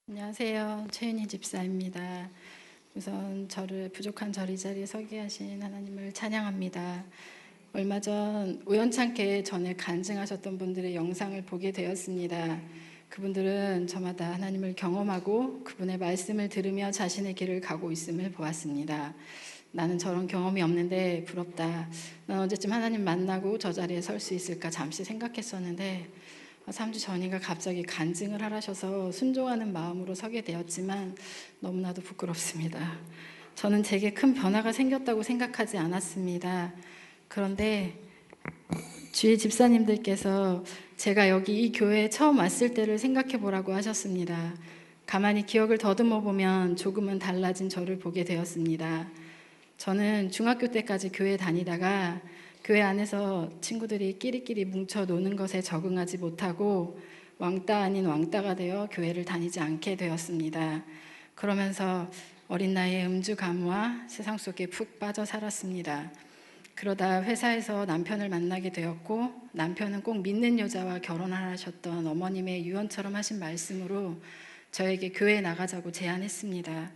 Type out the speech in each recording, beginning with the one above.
안녕하세요. 최윤희 집사입니다. 우선 저를 부족한 저를 이 자리에 서게 하신 하나님을 찬양합니다. 얼마 전 우연찮게 전에 간증하셨던 분들의 영상을 보게 되었습니다. 그분들은 저마다 하나님을 경험하고 그분의 말씀을 들으며 자신의 길을 가고 있음을 보았습니다. 나는 저런 경험이 없는데 부럽다. 난 언제쯤 하나님 만나고 저 자리에 설 수 있을까 잠시 생각했었는데 3주 전인가 갑자기 간증을 하라셔서 순종하는 마음으로 서게 되었지만 너무나도 부끄럽습니다. 저는 제게 큰 변화가 생겼다고 생각하지 않았습니다. 그런데 주위 집사님들께서 제가 여기 이 교회에 처음 왔을 때를 생각해 보라고 하셨습니다. 가만히 기억을 더듬어 보면 조금은 달라진 저를 보게 되었습니다. 저는 중학교 때까지 교회 다니다가 교회 안에서 친구들이 끼리끼리 뭉쳐 노는 것에 적응하지 못하고 왕따 아닌 왕따가 되어 교회를 다니지 않게 되었습니다. 그러면서 어린 나이에 음주 가무와 세상 속에 푹 빠져 살았습니다. 그러다 회사에서 남편을 만나게 되었고 남편은 꼭 믿는 여자와 결혼하셨던 어머님의 유언처럼 하신 말씀으로 저에게 교회에 나가자고 제안했습니다.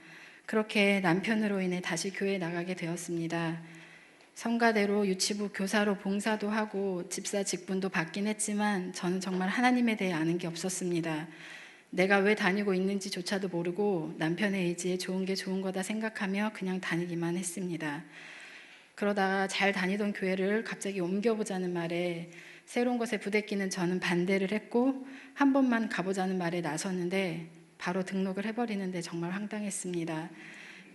그렇게 남편으로 인해 다시 교회에 나가게 되었습니다. 성가대로 유치부 교사로 봉사도 하고 집사 직분도 받긴 했지만 저는 정말 하나님에 대해 아는 게 없었습니다. 내가 왜 다니고 있는지조차도 모르고 남편의 의지에 좋은 게 좋은 거다 생각하며 그냥 다니기만 했습니다. 그러다가 잘 다니던 교회를 갑자기 옮겨보자는 말에 새로운 것에 부대끼는 저는 반대를 했고 한 번만 가보자는 말에 나섰는데 바로 등록을 해버리는데 정말 황당했습니다.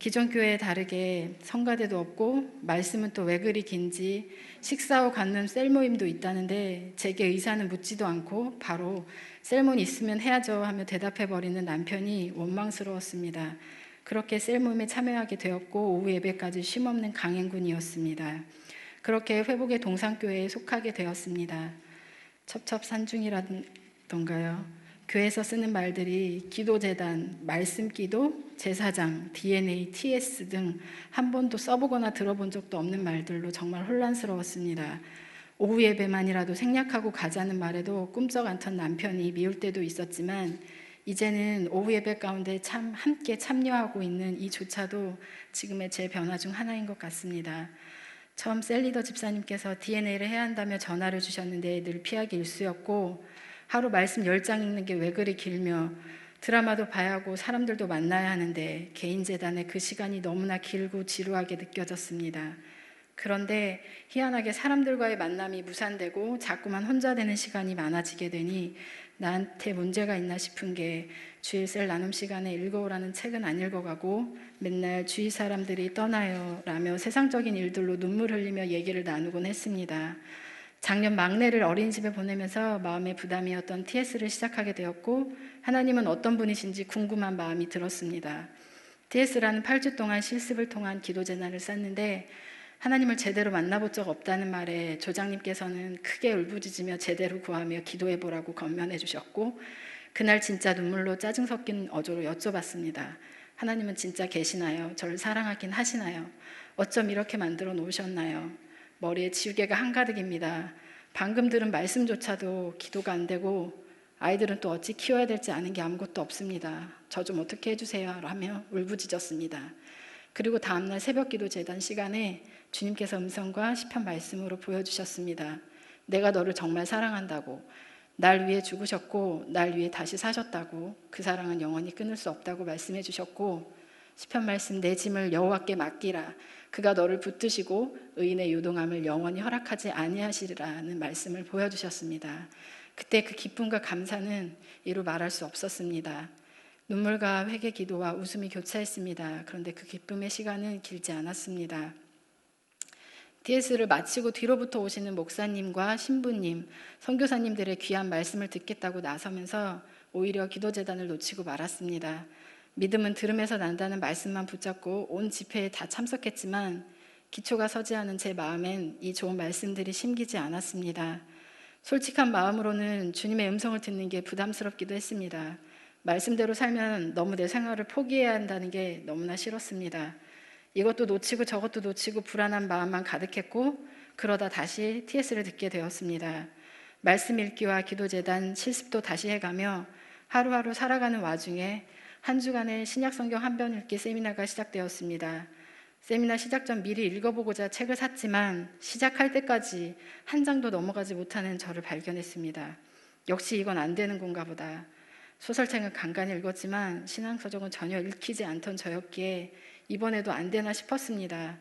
기존 교회에 다르게 성가대도 없고 말씀은 또 왜 그리 긴지 식사 후 갖는 셀모임도 있다는데 제게 의사는 묻지도 않고 바로 셀모임 있으면 해야죠 하며 대답해버리는 남편이 원망스러웠습니다. 그렇게 셀모임에 참여하게 되었고 오후 예배까지 쉼없는 강행군이었습니다. 그렇게 회복의 동산교회에 속하게 되었습니다. 첩첩산중이라던가요. 교회에서 쓰는 말들이 기도재단, 말씀기도, 제사장, DNA, TS 등 한 번도 써보거나 들어본 적도 없는 말들로 정말 혼란스러웠습니다. 오후 예배만이라도 생략하고 가자는 말에도 꿈쩍 않던 남편이 미울 때도 있었지만 이제는 오후 예배 가운데 참 함께 참여하고 있는 이조차도 지금의 제 변화 중 하나인 것 같습니다. 처음 셀리더 집사님께서 DNA를 해야 한다며 전화를 주셨는데 늘 피하기 일쑤였고 하루 말씀 10장 읽는 게 왜 그리 길며 드라마도 봐야 하고 사람들도 만나야 하는데 개인재단에 그 시간이 너무나 길고 지루하게 느껴졌습니다. 그런데 희한하게 사람들과의 만남이 무산되고 자꾸만 혼자 되는 시간이 많아지게 되니 나한테 문제가 있나 싶은 게 주일 셀 나눔 시간에 읽어오라는 책은 안 읽어가고 맨날 주위 사람들이 떠나요 라며 세상적인 일들로 눈물 흘리며 얘기를 나누곤 했습니다. 작년 막내를 어린이집에 보내면서 마음의 부담이었던 TS를 시작하게 되었고 하나님은 어떤 분이신지 궁금한 마음이 들었습니다. TS라는 8주 동안 실습을 통한 기도재난을 쌓는데 하나님을 제대로 만나본 적 없다는 말에 조장님께서는 크게 울부짖으며 제대로 구하며 기도해보라고 권면해 주셨고 그날 진짜 눈물로 짜증 섞인 어조로 여쭤봤습니다. 하나님은 진짜 계시나요? 저를 사랑하긴 하시나요? 어쩜 이렇게 만들어 놓으셨나요? 머리에 지우개가 한가득입니다. 방금 들은 말씀조차도 기도가 안 되고 아이들은 또 어찌 키워야 될지 아는 게 아무것도 없습니다. 저 좀 어떻게 해주세요 라며 울부짖었습니다. 그리고 다음날 새벽기도 재단 시간에 주님께서 음성과 시편 말씀으로 보여주셨습니다. 내가 너를 정말 사랑한다고, 날 위해 죽으셨고 날 위해 다시 사셨다고, 그 사랑은 영원히 끊을 수 없다고 말씀해 주셨고 시편 말씀 내 짐을 여호와께 맡기라, 그가 너를 붙드시고 의인의 요동함을 영원히 허락하지 아니하시리라는 말씀을 보여주셨습니다. 그때 그 기쁨과 감사는 이루 말할 수 없었습니다. 눈물과 회개 기도와 웃음이 교차했습니다. 그런데 그 기쁨의 시간은 길지 않았습니다. DS를 마치고 뒤로부터 오시는 목사님과 신부님, 선교사님들의 귀한 말씀을 듣겠다고 나서면서 오히려 기도재단을 놓치고 말았습니다. 믿음은 들음에서 난다는 말씀만 붙잡고 온 집회에 다 참석했지만 기초가 서지 않은 제 마음엔 이 좋은 말씀들이 심기지 않았습니다. 솔직한 마음으로는 주님의 음성을 듣는 게 부담스럽기도 했습니다. 말씀대로 살면 너무 내 생활을 포기해야 한다는 게 너무나 싫었습니다. 이것도 놓치고 저것도 놓치고 불안한 마음만 가득했고 그러다 다시 TS를 듣게 되었습니다. 말씀 읽기와 기도재단 실습도 다시 해가며 하루하루 살아가는 와중에 한 주간의 신약성경 한 번 읽기 세미나가 시작되었습니다. 세미나 시작 전 미리 읽어보고자 책을 샀지만 시작할 때까지 한 장도 넘어가지 못하는 저를 발견했습니다. 역시 이건 안 되는 건가 보다. 소설책은 간간히 읽었지만 신앙서적은 전혀 읽히지 않던 저였기에 이번에도 안 되나 싶었습니다.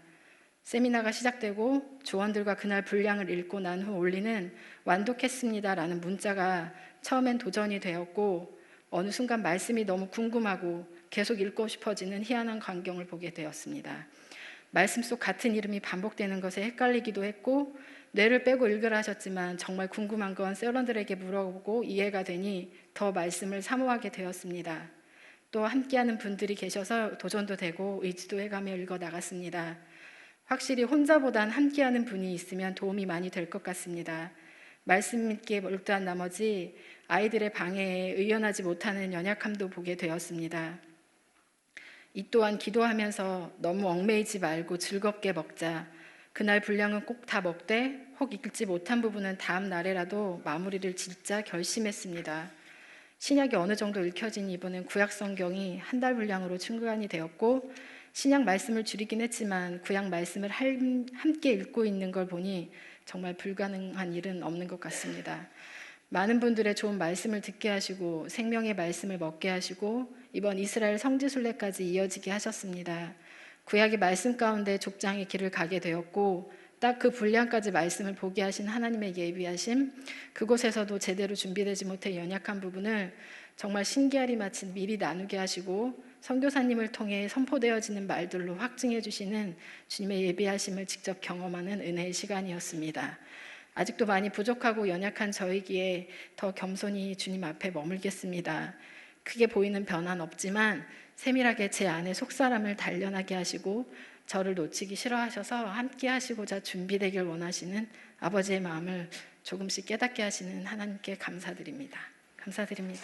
세미나가 시작되고 조원들과 그날 분량을 읽고 난 후 올리는 완독했습니다라는 문자가 처음엔 도전이 되었고 어느 순간 말씀이 너무 궁금하고 계속 읽고 싶어지는 희한한 광경을 보게 되었습니다. 말씀 속 같은 이름이 반복되는 것에 헷갈리기도 했고 뇌를 빼고 읽으라 하셨지만 정말 궁금한 건 세런들에게 물어보고 이해가 되니 더 말씀을 사모하게 되었습니다. 또 함께하는 분들이 계셔서 도전도 되고 의지도 해가며 읽어 나갔습니다. 확실히 혼자보단 함께하는 분이 있으면 도움이 많이 될 것 같습니다. 말씀 읽기에 몰두한 나머지 아이들의 방해에 의연하지 못하는 연약함도 보게 되었습니다. 이 또한 기도하면서 너무 얽매이지 말고 즐겁게 먹자. 그날 분량은 꼭 다 먹되 혹 읽지 못한 부분은 다음 날에라도 마무리를 짓자 결심했습니다. 신약이 어느 정도 읽혀진 이번엔 구약 성경이 한 달 분량으로 충분히 되었고 신약 말씀을 줄이긴 했지만 구약 말씀을 함께 읽고 있는 걸 보니 정말 불가능한 일은 없는 것 같습니다. 많은 분들의 좋은 말씀을 듣게 하시고 생명의 말씀을 먹게 하시고 이번 이스라엘 성지순례까지 이어지게 하셨습니다. 구약의 말씀 가운데 족장의 길을 가게 되었고 딱 그 분량까지 말씀을 보게 하신 하나님의 예비하심, 그곳에서도 제대로 준비되지 못해 연약한 부분을 정말 신기하리 마치 미리 나누게 하시고 선교사님을 통해 선포되어지는 말들로 확증해 주시는 주님의 예비하심을 직접 경험하는 은혜의 시간이었습니다. 아직도 많이 부족하고 연약한 저이기에 더 겸손히 주님 앞에 머물겠습니다. 크게 보이는 변화는 없지만 세밀하게 제 안의 속사람을 단련하게 하시고 저를 놓치기 싫어하셔서 함께 하시고자 준비되길 원하시는 아버지의 마음을 조금씩 깨닫게 하시는 하나님께 감사드립니다. 감사드립니다.